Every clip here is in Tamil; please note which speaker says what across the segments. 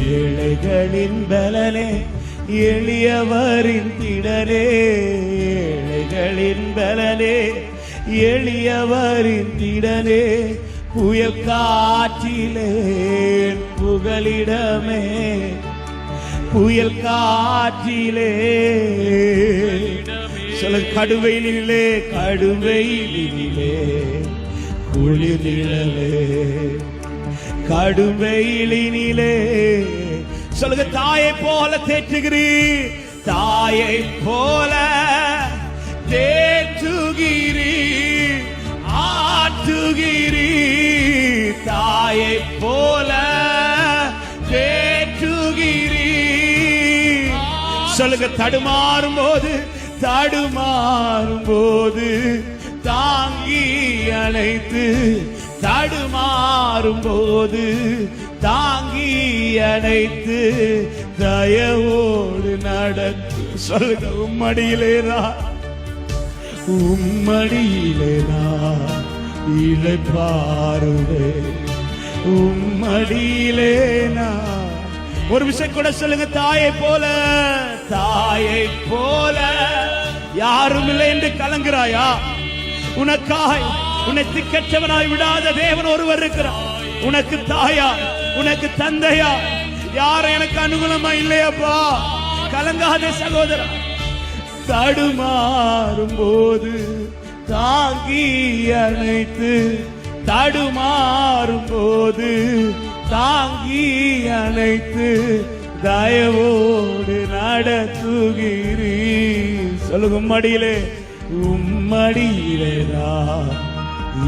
Speaker 1: ஏழைகளின் பலனே எளியவரின் திடனே, ஏழைகளின் பலனே எளியவரின் திடனே, புயல் காற்றிலே புகலிடமே, புயல் காற்றிலே சில கடுவெயிலே, கடுவெயிலே குளிரிலே, கடுவெயிலினிலே சொல்லுங்க, தாயை போல தேற்றுகிறீர், தாயை போல தேற்றுகிறீர், ஆற்றுகிறீர், தாயை போல தேற்றுகிறீர். சொல்லுங்க, தடுமாறும் போது, தடுமாறும் போது தாங்கி அணைத்து, தடுமாறும் போது தாங்கி அணைத்து தயவோடு நடத்து. சொல்லுங்க, உம்மடியிலேனா, உம்மடியிலேனா இளைப்பாறுவே, உம்மடியிலேனா. ஒரு விஷயம் கூட சொல்லுங்க, தாயை போல, தாயை போல யாரும் இல்லை என்று கலங்குறாயா? உனக்காய் உன்னை திக்கற்றவனாய் விடாத தேவன் ஒருவர் இருக்கிறார். உனக்கு தாயா, உனக்கு தந்தையா, யாரும் எனக்கு அனுகூலமா இல்லையப்பா, கலங்காத சகோதரா. தடுமாறும் போது தாங்கி அணைத்து, தடுமாறும் போது தாங்கி அணைத்து தயவோடு நடத்துகிறீர். சொல்லுங்க, உம்மடியிலே, உம்மடியிலேதான்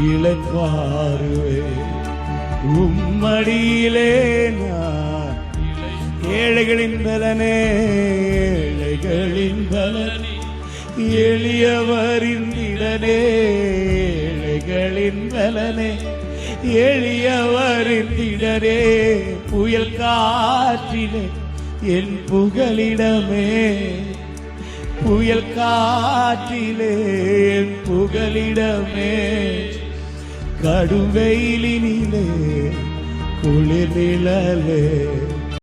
Speaker 1: இளைப்பாறுவே, உம்மடியிலே நான். ஏழைகளின் பலனே, ஏழைகளின் பலனே எளியவரின் திடனே, ஏழைகளின் பலனே எளியவரின் திடனே, புயல் காற்றிலே என் புகலிடமே, புயல் காற்றிலே என் புகலிடமே, கடுவெயிலினிலே குளிர் நிழலே